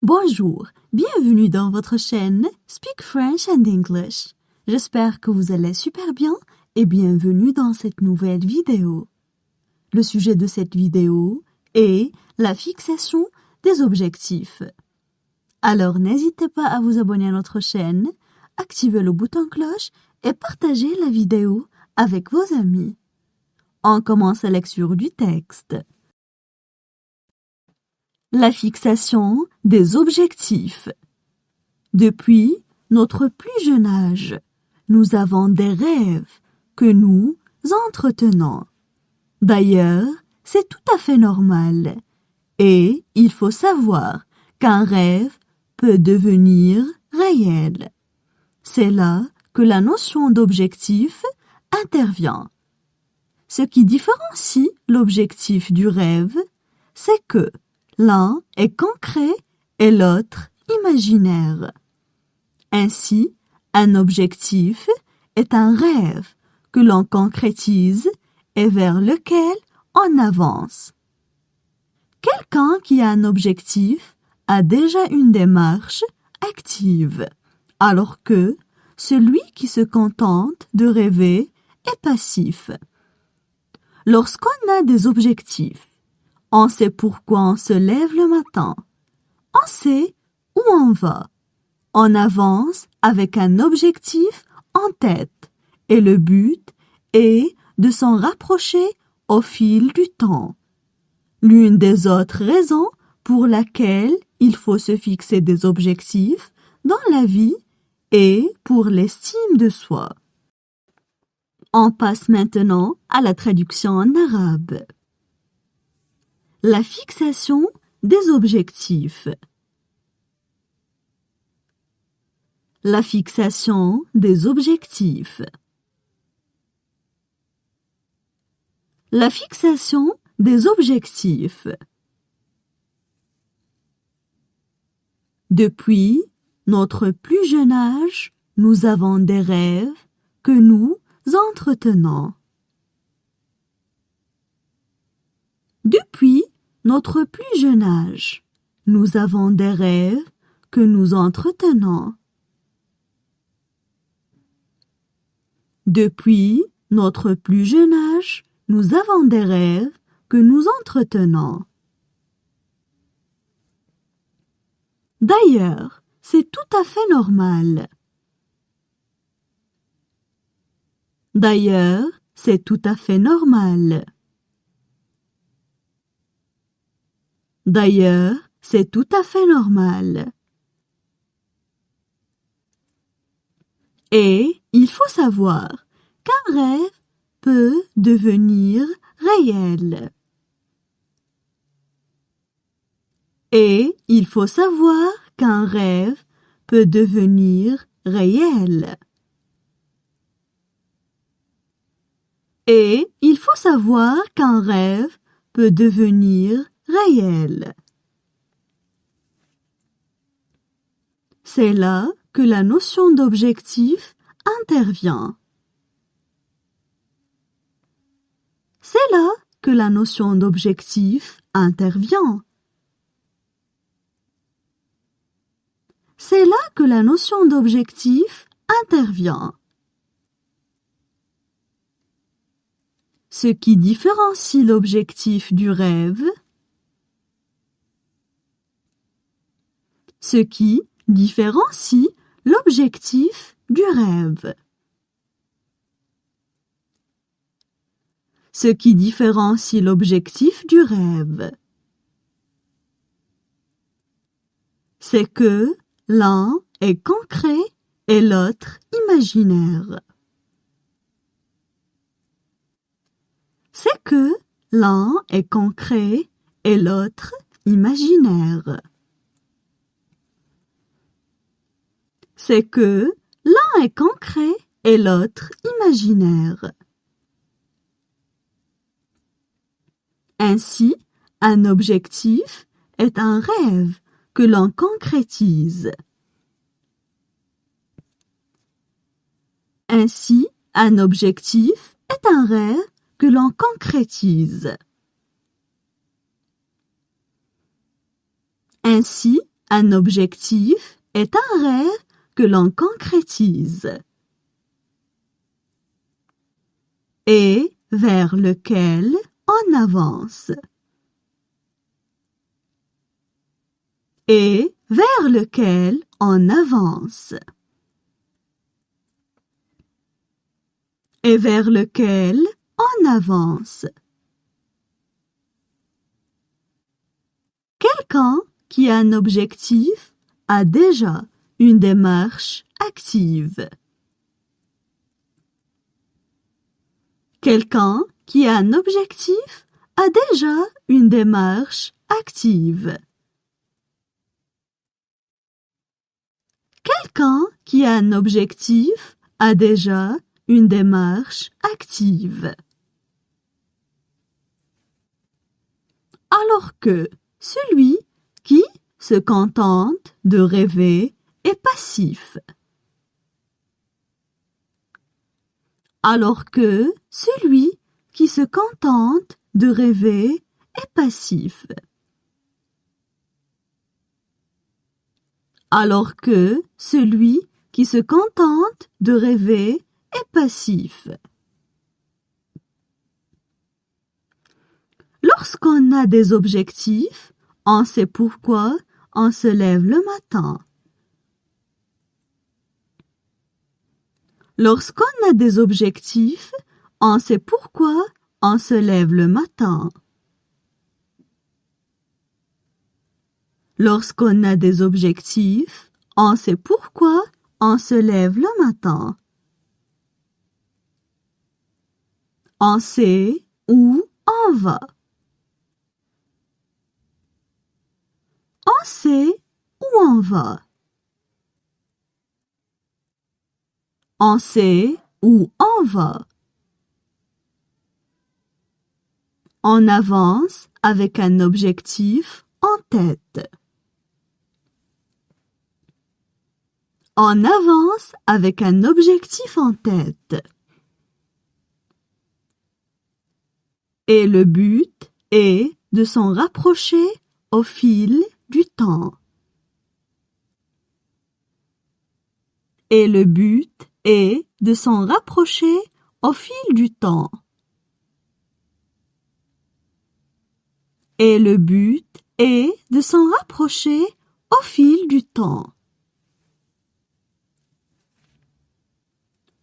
Bonjour, bienvenue dans votre chaîne Speak French and English. J'espère que vous allez super bien et bienvenue dans cette nouvelle vidéo. Le sujet de cette vidéo est la fixation des objectifs. Alors n'hésitez pas à vous abonner à notre chaîne, activer le bouton cloche et partager la vidéo avec vos amis. On commence la lecture du texte. La fixation des objectifs. Depuis notre plus jeune âge, nous avons des rêves que nous entretenons. D'ailleurs, c'est tout à fait normal. Et il faut savoir qu'un rêve peut devenir réel. C'est là que la notion d'objectif intervient. Ce qui différencie l'objectif du rêve, c'est que l'un est concret et l'autre imaginaire. Ainsi, un objectif est un rêve que l'on concrétise et vers lequel on avance. Quelqu'un qui a un objectif a déjà une démarche active, alors que celui qui se contente de rêver est passif. Lorsqu'on a des objectifs, on sait pourquoi on se lève le matin. On sait où on va. On avance avec un objectif en tête et le but est de s'en rapprocher au fil du temps. L'une des autres raisons pour laquelle il faut se fixer des objectifs dans la vie est pour l'estime de soi. On passe maintenant à la traduction en arabe. La fixation des objectifs. La fixation des objectifs. La fixation des objectifs. Depuis notre plus jeune âge, nous avons des rêves que nous entretenons. Depuis notre plus jeune âge, nous avons des rêves que nous entretenons. Depuis notre plus jeune âge, nous avons des rêves que nous entretenons. D'ailleurs, c'est tout à fait normal. D'ailleurs, c'est tout à fait normal. D'ailleurs, c'est tout à fait normal. Et il faut savoir qu'un rêve peut devenir réel. Et il faut savoir qu'un rêve peut devenir réel. Et il faut savoir qu'un rêve peut devenir réel. C'est là que la notion d'objectif intervient. C'est là que la notion d'objectif intervient. C'est là que la notion d'objectif intervient. Ce qui différencie l'objectif du rêve, ce qui différencie l'objectif du rêve. Ce qui différencie l'objectif du rêve, c'est que l'un est concret et l'autre imaginaire. C'est que l'un est concret et l'autre imaginaire. C'est que l'un est concret et l'autre imaginaire. Ainsi, un objectif est un rêve que l'on concrétise. Ainsi, un objectif est un rêve que l'on concrétise. Ainsi, Un objectif est un rêve que l'on concrétise et vers lequel on avance. Et vers lequel on avance. Et vers lequel on avance. Quelqu'un qui a un objectif a déjà une démarche active. Quelqu'un qui a un objectif a déjà une démarche active. Quelqu'un qui a un objectif a déjà une démarche active. Alors que celui qui se contente de rêver est passif. Alors que celui qui se contente de rêver est passif. Alors que celui qui se contente de rêver est passif. Lorsqu'on a des objectifs, on sait pourquoi on se lève le matin. Lorsqu'on a des objectifs, on sait pourquoi on se lève le matin. Lorsqu'on a des objectifs, on sait pourquoi on se lève le matin. On sait où on va. On sait où on va. On sait où on va. On avance avec un objectif en tête. On avance avec un objectif en tête. Et le but est de s'en rapprocher au fil du temps. Et le but est de s'en rapprocher au fil du temps. Et le but est de s'en rapprocher au fil du temps.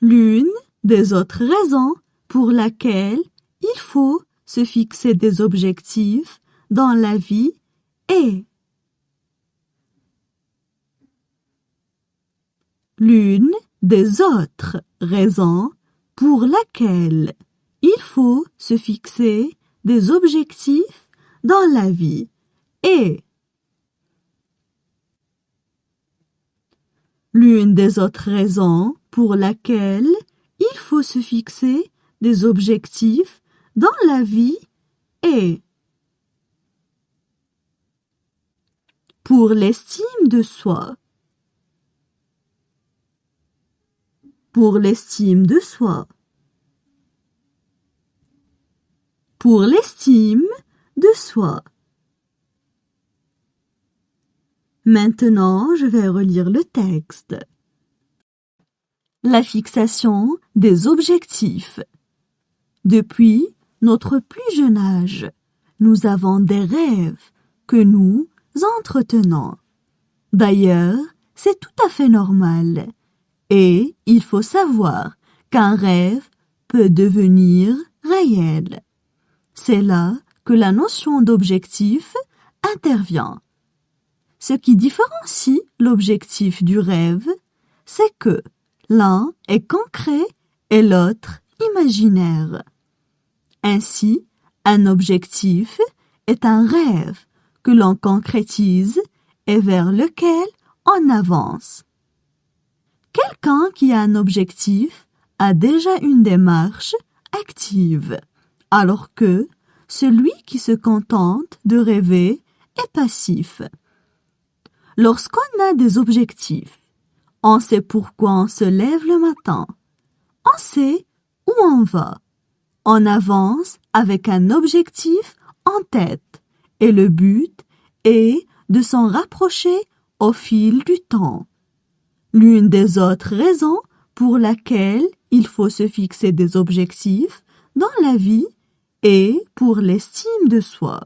L'une des autres raisons pour laquelle il faut se fixer des objectifs dans la vie est l'une des autres raisons pour laquelle il faut se fixer des objectifs dans la vie est l'une des autres raisons pour laquelle il faut se fixer des objectifs dans la vie est pour l'estime de soi. Pour l'estime de soi. Pour l'estime de soi. Maintenant, je vais relire le texte. La fixation des objectifs. Depuis notre plus jeune âge, nous avons des rêves que nous entretenons. D'ailleurs, c'est tout à fait normal. Et il faut savoir qu'un rêve peut devenir réel. C'est là que la notion d'objectif intervient. Ce qui différencie l'objectif du rêve, c'est que l'un est concret et l'autre imaginaire. Ainsi, un objectif est un rêve que l'on concrétise et vers lequel on avance. Quelqu'un qui a un objectif a déjà une démarche active, alors que celui qui se contente de rêver est passif. Lorsqu'on a des objectifs, on sait pourquoi on se lève le matin. On sait où on va. On avance avec un objectif en tête et le but est de s'en rapprocher au fil du temps. L'une des autres raisons pour laquelle il faut se fixer des objectifs dans la vie est pour l'estime de soi.